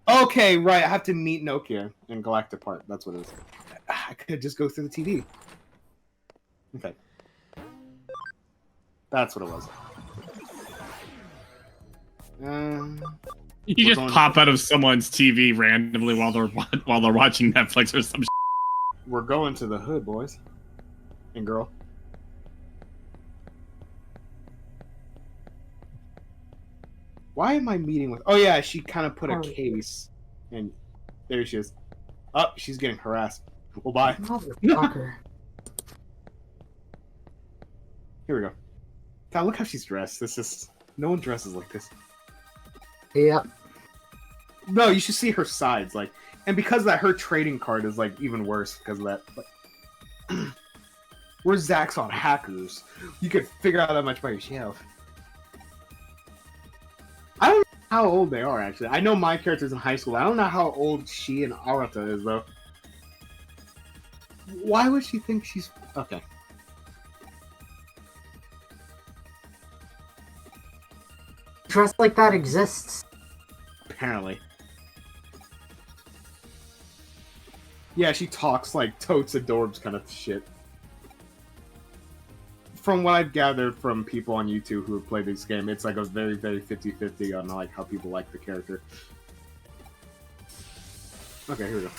Okay, right. I have to meet Nokia in Galactic Park. That's what it is. I could just go through the TV. Okay. That's what it was. You just pop out of someone's TV randomly while they're watching Netflix or some. We're going to the hood, boys and girl. Why am I meeting with? Oh yeah, she kind of put a case, and there she is. Oh, she's getting harassed. Well, bye. Motherfucker. Here we go. God, look how she's dressed. This is no one dresses like this. Yep. No, you should see her sides, like, and because of that, her trading card is like even worse because of that. But where's Zach's on hackers? You could figure out that much by yourself. I don't know how old they are actually. I know my character's in high school. I don't know how old she and Arata is though. Why would she think she's okay? Dress like that exists. Apparently. Yeah, she talks like totes adorbs kind of shit. From what I've gathered from people on YouTube who have played this game, it's like a very, very 50-50 on like how people like the character. Okay, here we go.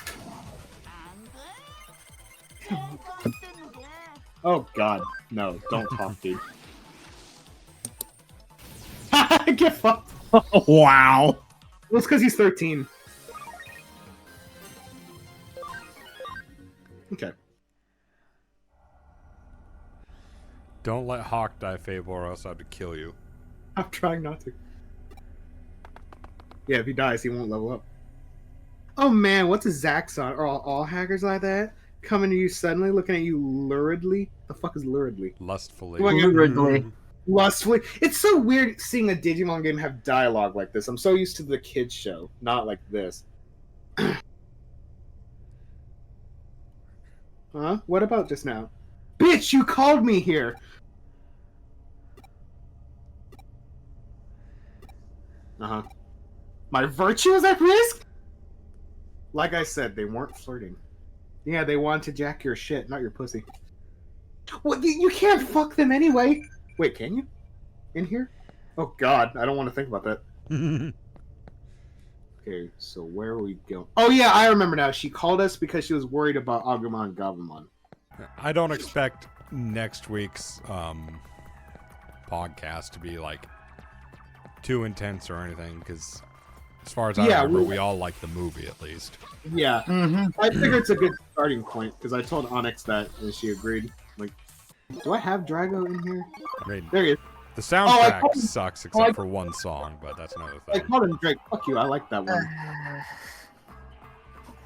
Oh god, no, don't talk, dude. Get fucked. Wow. Well, it's because he's 13. Okay. Don't let Hawk die, Fable, or else I have to kill you. I'm trying not to. Yeah, if he dies, he won't level up. Oh man, what's a Zaxxon? Are all hackers like that? Coming to you suddenly, looking at you luridly? The fuck is luridly? Lustfully. Luridly. Lustfully. It's so weird seeing a Digimon game have dialogue like this. I'm so used to the kids show, not like this. Huh? What about just now? Bitch, you called me here! Uh-huh. My virtue is at risk? Like I said, they weren't flirting. Yeah, they wanted to jack your shit, not your pussy. Well, you can't fuck them anyway! Wait, can you? In here? Oh god, I don't want to think about that. Okay, so where are we going? Oh yeah, I remember now. She called us because she was worried about Agumon and Gabumon. I don't expect next week's podcast to be like too intense or anything, because as far as I remember, we all like the movie at least. Yeah, I figure it's a good starting point because I told Onyx that and she agreed. Like, do I have Drago in here? I mean, There he is. the soundtrack sucks except for one song, but that's another I thing. called him Drake. Fuck you. I like that one.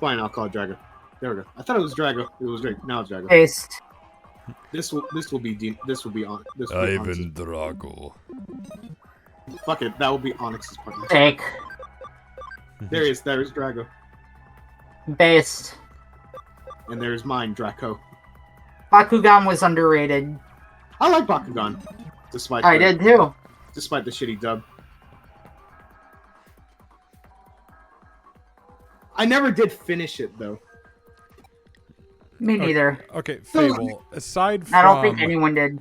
Fine, I'll call it Drago. There we go. I thought it was Drago. It was Drake. Now it's Drago. Paste. This will be on. Ivan Drago. Fuck it. That will be Onyx's partner. Take. There he is. There is Drago. Based. And there's mine, Draco. Bakugan was underrated. I like Bakugan, despite I did too. Despite the shitty dub. I never did finish it though. Me neither. Okay, Fable. Aside from I don't think anyone did.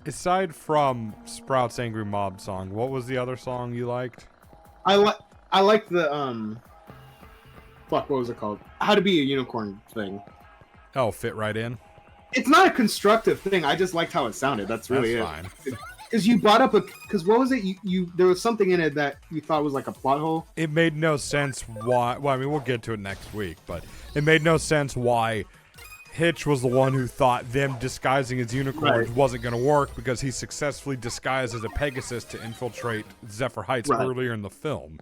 Aside from Sprout's Angry Mob song, what was the other song you liked? I like the fuck, what was it called? How to Be a Unicorn thing. Oh, Fit Right In? It's not a constructive thing. I just liked how it sounded. That's really That's fine. Because you brought up because what was it? You there was something in it that you thought was like a plot hole. It made no sense why. Well, I mean, we'll get to it next week, but it made no sense why Hitch was the one who thought them disguising as unicorns wasn't going to work because he successfully disguised as a Pegasus to infiltrate Zephyr Heights earlier in the film.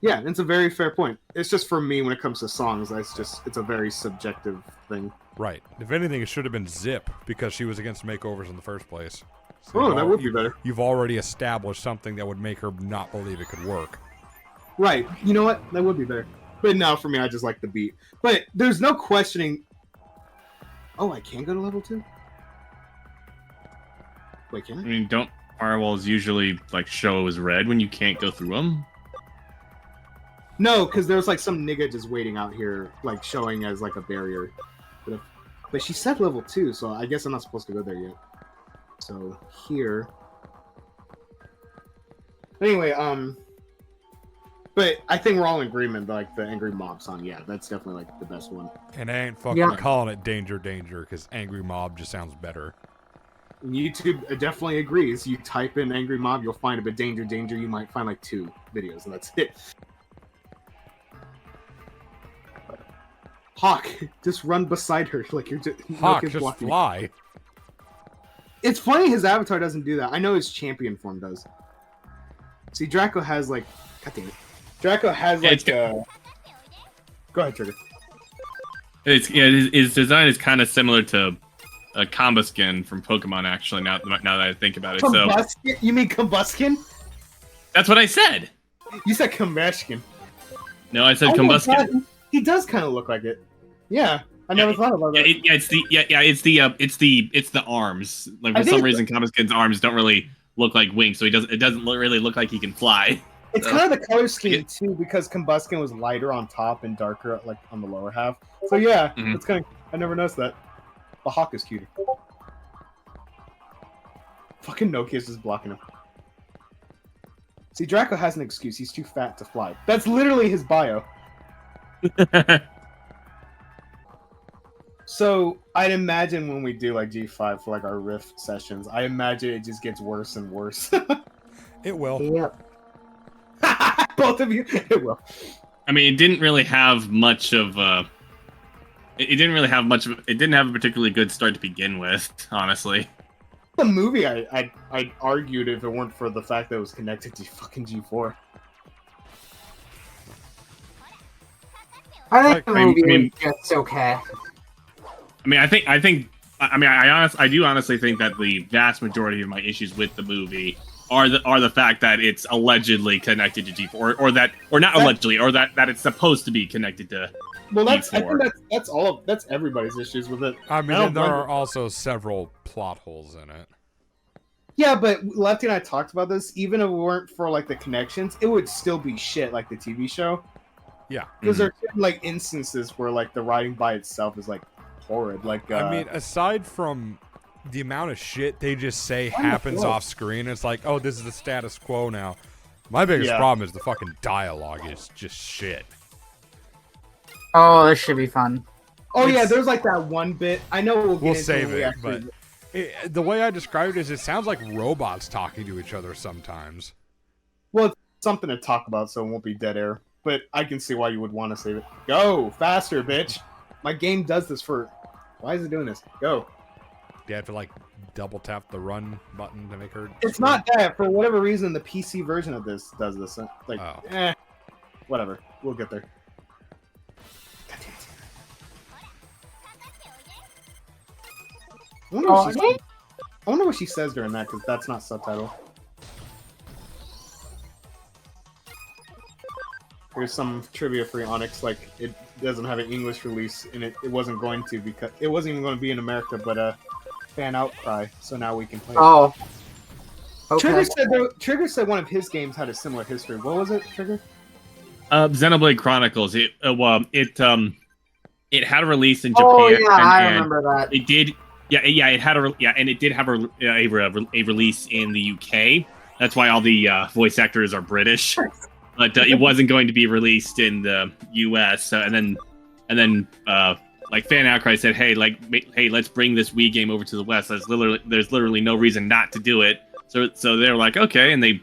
Yeah, it's a very fair point. It's just for me when it comes to songs, it's a very subjective thing. Right. If anything, it should have been Zip because she was against makeovers in the first place. So Oh, that would be better. You've already established something that would make her not believe it could work. Right. You know what? That would be better. But now for me, I just like the beat. But there's no questioning. Oh, I can go to level 2? Wait, can I? I mean, don't firewalls usually like show as red when you can't go through them? No, because there's like some nigga just waiting out here, like showing as like a barrier. But she said level 2, so I guess I'm not supposed to go there yet. So here. Anyway, but I think we're all in agreement that, like, the Angry Mob song, yeah, that's definitely like the best one. And I ain't fucking calling it Danger Danger because Angry Mob just sounds better. YouTube definitely agrees. You type in Angry Mob, you'll find it, but Danger Danger, you might find like 2 videos, and that's it. Hawk, just run beside her like you're just Hawk, like just walking. fly. It's funny his avatar doesn't do that. I know his champion form does. See, Draco has like, god damn it, Draco has like. Go ahead, Trigger. His design is kind of similar to a Combuskin from Pokemon. Actually, now that I think about it, Combuskin? You mean Combuskin? That's what I said. You said Combuskin. No, I said Combuskin. He does kind of look like it. Yeah, I never thought about that. It's the arms. Like for some reason, Combuskin's arms don't really look like wings, so it doesn't really look like he can fly. It's kind of the color scheme too, because Combuskin was lighter on top and darker like on the lower half. So yeah, it's kind of. I never noticed that. The Hawk is cuter. Fucking Nokia's just blocking him. See, Draco has an excuse. He's too fat to fly. That's literally his bio. So I'd imagine when we do like G5 for like our Rift sessions, I imagine it just gets worse and worse. It will. Yep. Both of you, it will. I mean, it didn't really have much of it didn't have a particularly good start to begin with, honestly. The movie, I argued if it weren't for the fact that it was connected to fucking G4. I think the movie mean, was just okay. I mean, I do honestly think that the vast majority of my issues with the movie are the fact that it's allegedly connected to G4, or that it's supposed to be connected to. Well, I G4. think that's everybody's issues with it. I mean, and there are also several plot holes in it. Yeah, but Lefty and I talked about this. Even if it weren't for like the connections, it would still be shit like the TV show. Yeah, because there are like instances where like the writing by itself is like horrid. Like I mean, aside from the amount of shit they just say happens off screen, it's like, oh, this is the status quo now. My biggest problem is the fucking dialogue is just shit. Oh, this should be fun. Oh yeah, there's like that one bit. I know we'll save it, but the way I described it is it sounds like robots talking to each other sometimes. Well, it's something to talk about, so it won't be dead air. But I can see why you would want to save it. Go faster, bitch! My game does this for. Why is it doing this? Go. Do you have to like double tap the run button to make her? It's not that. For whatever reason, the PC version of this does this. Like, whatever. We'll get there. God damn it. I wonder what she says during that, because that's not subtitle. Here's some trivia for Onyx. Like, it doesn't have an English release, and it wasn't going to, because it wasn't even going to be in America, but fan outcry. So now we can play. Oh. Okay. Trigger said one of his games had a similar history. What was it, Trigger? Xenoblade Chronicles. It had a release in Japan. Oh yeah, I remember that. It did. It had and it did have a release in the UK. That's why all the voice actors are British. But it wasn't going to be released in the U.S. And then like fan outcry said, hey, let's bring this Wii game over to the West. There's literally no reason not to do it. So they're like, okay, and they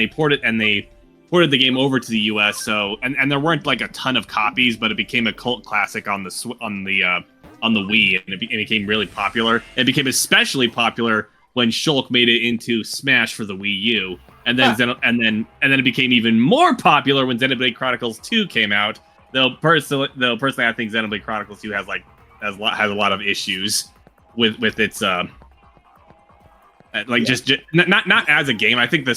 ported the game over to the U.S. So and there weren't like a ton of copies, but it became a cult classic on the Wii, and it became really popular. It became especially popular when Shulk made it into Smash for the Wii U. And then it became even more popular when Xenoblade Chronicles 2 came out. Though personally, I think Xenoblade Chronicles 2 has a lot of issues with its just not as a game. I think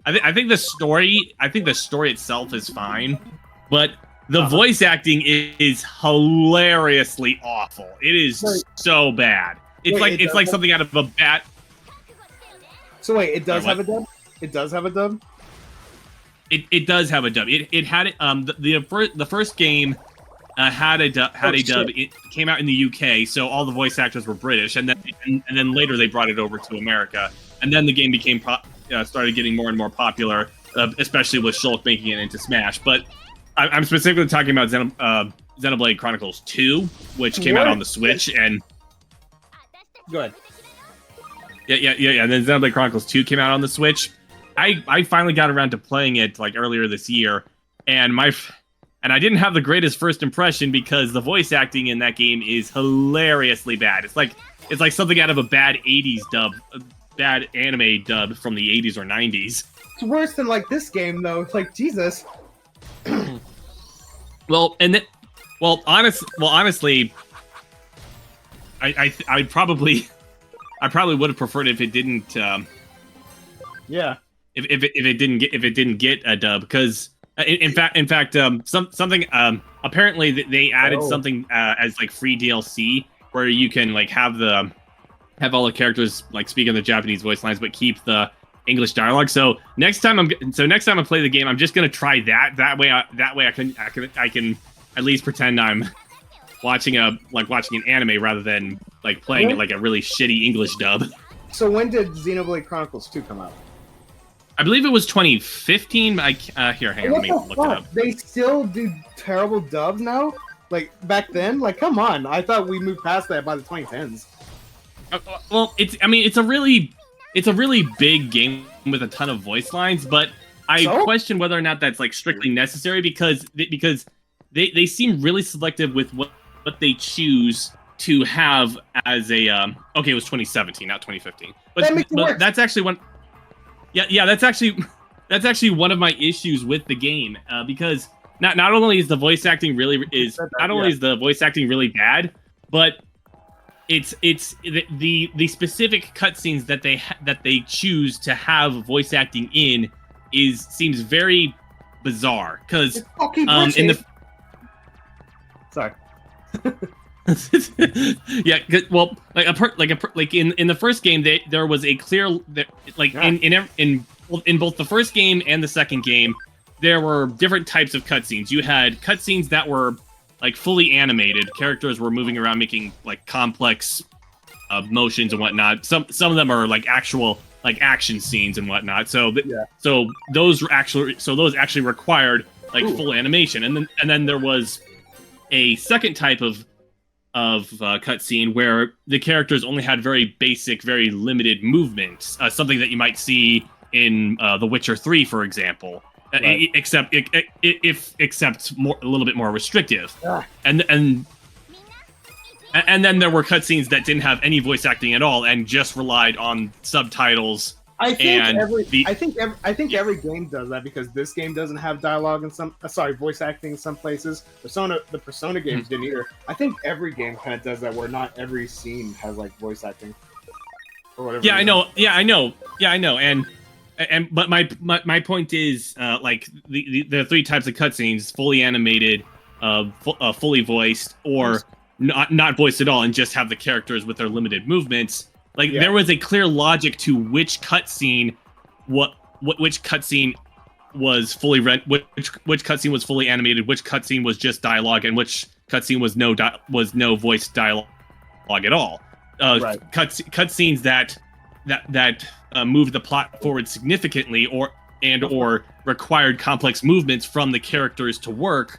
I think the story itself is fine, but the voice acting is hilariously awful. It is so bad. It's like something out of a bad. So wait, it does have a dub? It does have a dub? It does have a dub. It had it. The first game had a dub. It came out in the UK, so all the voice actors were British, and then later they brought it over to America, and then the game became started getting more and more popular, especially with Shulk making it into Smash. But I'm specifically talking about Xenoblade Chronicles 2, which came out on the Switch, and Good. Yeah. And then Xenoblade Chronicles 2 came out on the Switch. I finally got around to playing it like earlier this year, and I didn't have the greatest first impression because the voice acting in that game is hilariously bad. It's like something out of a bad 80s dub, a bad anime dub from the 80s or 90s. It's worse than like this game though. It's like Jesus. Honestly, I probably would have preferred if it didn't. Yeah. If it didn't get a dub, because in fact something apparently they added something as like free DLC where you can like have all the characters like speak in the Japanese voice lines but keep the English dialogue. So next time I play the game, I'm just gonna try that. That way I can at least pretend I'm watching an anime rather than like playing it like a really shitty English dub. So when did Xenoblade Chronicles 2 come out? I believe it was 2015. Hang on, let me look it up. They still do terrible dubs now? Like, back then? Like, come on. I thought we moved past that by the 2010s. Well, it's a really big game with a ton of voice lines, but I question whether or not that's like strictly necessary because they seem really selective with what they choose to have as a okay, it was 2017, not 2015. But that's actually one. Yeah, that's actually one of my issues with the game because not only is the voice acting really bad, but it's the specific cutscenes that they choose to have voice acting in seems very bizarre because in the sorry. Yeah, well, in the first game, there was a clear in both the first game and the second game, there were different types of cutscenes. You had cutscenes that were like fully animated. Characters were moving around, making like complex motions and whatnot. Some of them are like actual like action scenes and whatnot. So those actually required like full animation. And then there was a second type of cutscene where the characters only had very basic, very limited movements, something that you might see in The Witcher 3, for example, right. except a little bit more restrictive. And then there were cutscenes that didn't have any voice acting at all and just relied on subtitles. I think every game does that because this game doesn't have dialogue in some. Voice acting in some places. The Persona games didn't either. I think every game kind of does that, where not every scene has like voice acting or whatever. Yeah, I know. But my point is like the three types of cutscenes: fully animated, fully voiced, or not voiced at all, and just have the characters with their limited movements. Like there was a clear logic to which cutscene, which cutscene was fully which cutscene was fully animated, which cutscene was just dialogue, and which cutscene was no voice dialogue at all. Cutscenes that moved the plot forward significantly, or required complex movements from the characters to work.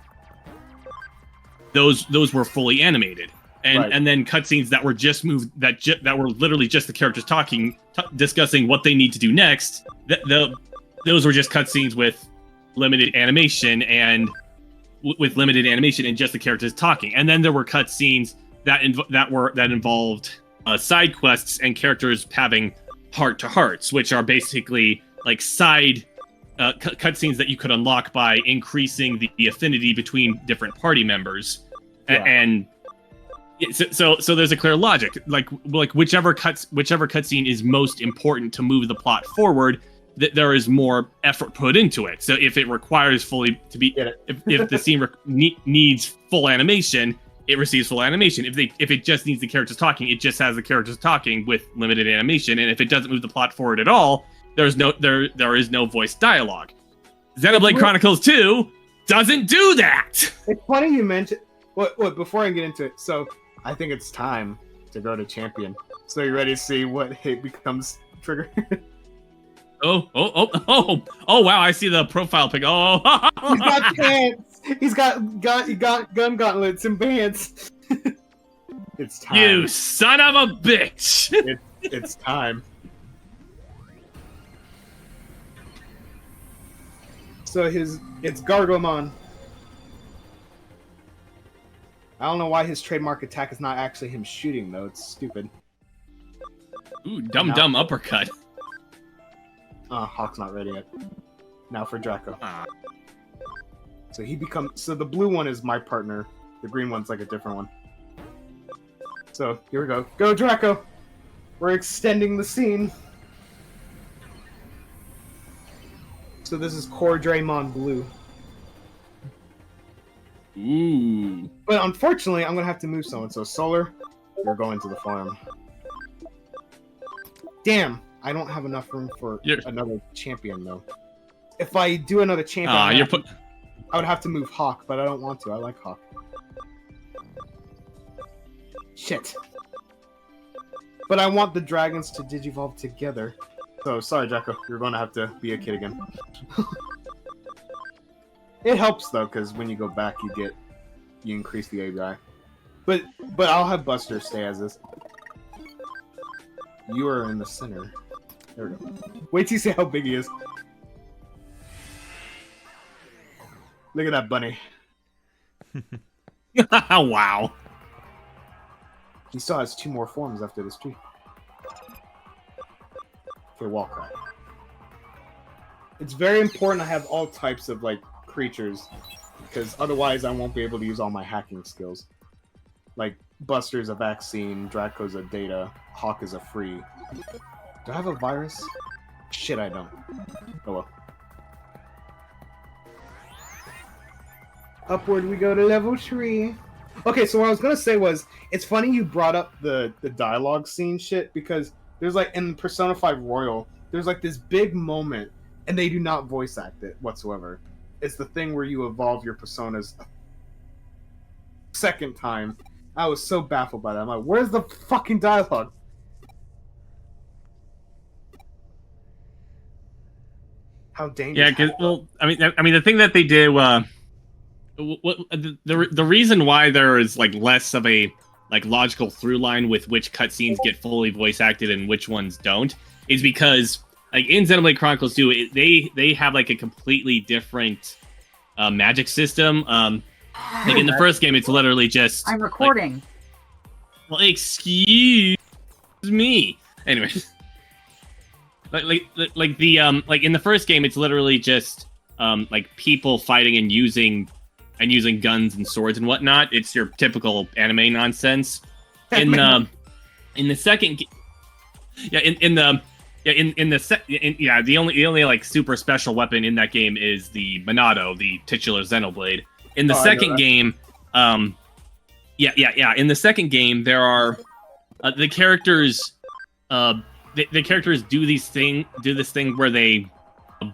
Those were fully animated. And then cutscenes that were just moved, that were literally just the characters talking, discussing what they need to do next. Those were just cutscenes with limited animation and just the characters talking. And then there were cutscenes that involved side quests and characters having heart-to-hearts, which are basically like side cutscenes that you could unlock by increasing the affinity between different party members, and. So there's a clear logic. Like whichever cutscene is most important to move the plot forward, that there is more effort put into it. So if it requires if the scene needs full animation, it receives full animation. If it just needs the characters talking, it just has the characters talking with limited animation. And if it doesn't move the plot forward at all, there is no voice dialogue. Xenoblade Chronicles 2 doesn't do that. It's funny you mentioned. What? Before I get into it, so I think it's time to go to champion. So you ready to see what hit becomes trigger? Oh! Wow! I see the profile pic. Oh! He's got pants. He's got gun gauntlets and pants. It's time. You son of a bitch! It's time. So it's Gargomon. I don't know why his trademark attack is not actually him shooting though. It's stupid. Ooh, dumb uppercut. Hawk's not ready yet. Now for Draco. So so the blue one is my partner. The green one's like a different one. So here we go. Go Draco! We're extending the scene. So this is Core Draymond Blue. Ooh. But unfortunately, I'm gonna have to move someone. So Solar, you're going to the farm. Damn, I don't have enough room for another champion though. If I do another champion, I would have to move Hawk, but I don't want to. I like Hawk. Shit. But I want the dragons to digivolve together. So sorry, Draco, you're going to have to be a kid again. It helps though, because when you go back, you increase the ABI. But I'll have Buster stay as is. You are in the center. There we go. Wait till you see how big he is. Look at that bunny. Wow. He still has 2 more forms after this tree. Okay, Walcry. It's very important I have all types of like creatures, because otherwise I won't be able to use all my hacking skills. Like Buster's a vaccine, Draco's a data, Hawk is a free. Do I have a virus? Shit, I don't. Oh well. Upward we go to level 3. Okay, so what I was gonna say was, it's funny you brought up the dialogue scene shit, because there's like in Persona 5 Royal, there's like this big moment, and they do not voice act it whatsoever. It's the thing where you evolve your personas a second time. I was so baffled by that. I'm like, where's the fucking dialogue? How dangerous? Yeah, because I mean, the thing that they did, the reason why there is like less of a like logical through line with which cutscenes get fully voice acted and which ones don't is because like in Xenoblade Chronicles 2, they have like a completely different magic system. Like in the first game, it's literally just I'm recording. Like, well, excuse me. Anyway, like in the first game, it's literally just like people fighting and using guns and swords and whatnot. It's your typical anime nonsense. The only like super special weapon in that game is the Monado, the titular Xenoblade. In the second game, in the second game, there are the characters. The characters do this thing where they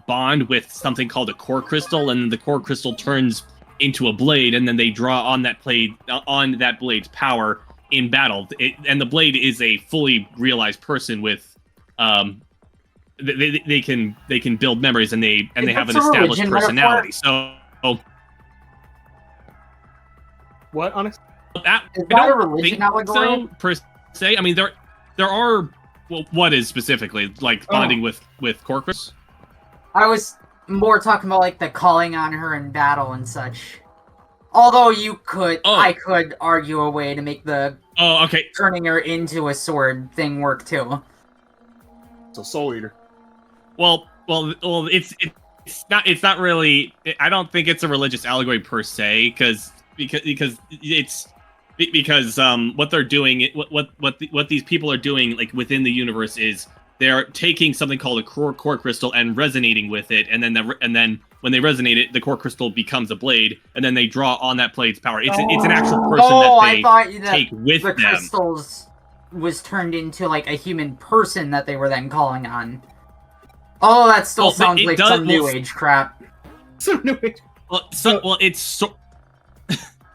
bond with something called a core crystal, and the core crystal turns into a blade, and then they draw on that blade's power in battle. And the blade is a fully realized person with they can build memories, and they have an established personality. So what, Onyx? Is that a religion allegory? So per se. I mean, there are. Well, what is specifically like bonding with core crystals? I was more talking about like the calling on her in battle and such. Although I could argue a way to make the turning her into a sword thing work too. So Soul Eater. Well, it's not really. I don't think it's a religious allegory per se, because what they're doing, what these people are doing, like within the universe, is they're taking something called a core crystal and resonating with it, and then when they resonate it, the core crystal becomes a blade, and then they draw on that blade's power. It's an actual person that they take with them. The crystals was turned into like a human person that they were then calling on. Oh, that still sounds like some new age crap. So no. It's so.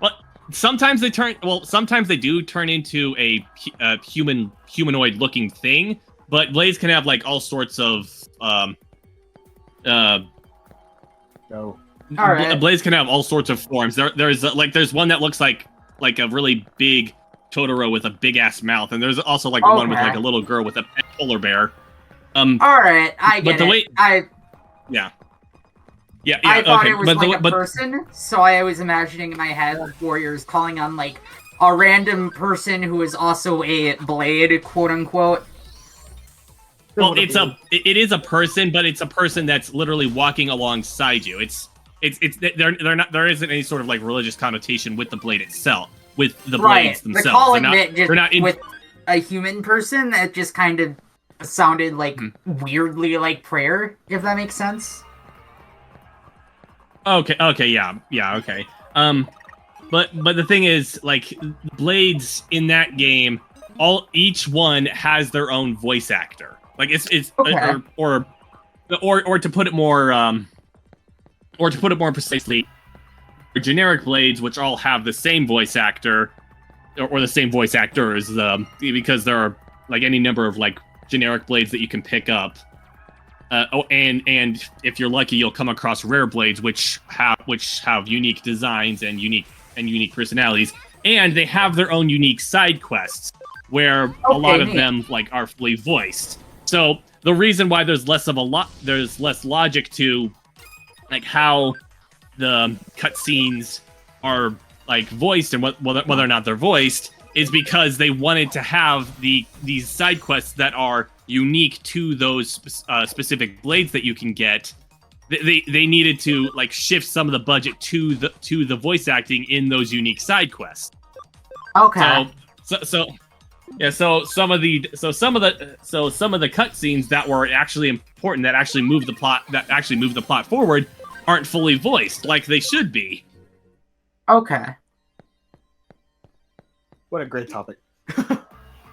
Well, sometimes they turn. Well, sometimes they do turn into a humanoid-looking thing, but blades can have like all sorts of No. All right. Blades can have all sorts of forms. There's one that looks like a really big Totoro with a big ass mouth, and there's also like one with like a little girl with a pet polar bear. All right, I get it. Yeah, I thought it was a person, so I was imagining in my head warriors calling on like a random person who is also a blade, quote unquote. Well, it is a person, but it's a person that's literally walking alongside you. There isn't any sort of like religious connotation with the blade itself, with the blades themselves. The calling with a human person, that just kind of sounded like weirdly like prayer, if that makes sense. Okay, yeah, okay. But the thing is, like, blades in that game, each one has their own voice actor. Like it's okay. or to put it more precisely, generic blades, which all have the same voice actor or the same voice actors, because there are like any number of like generic blades that you can pick up. And if you're lucky, you'll come across rare blades which have unique designs and unique personalities, and they have their own unique side quests where a lot of them like are fully voiced. So the reason why there's less logic to like how the cutscenes are like voiced and whether or not they're voiced is because they wanted to have these side quests that are unique to those specific blades that you can get. They needed to like shift some of the budget to the voice acting in those unique side quests. Okay. So some of the cutscenes that were actually important, that actually moved the plot forward, aren't fully voiced like they should be. Okay. What a great topic.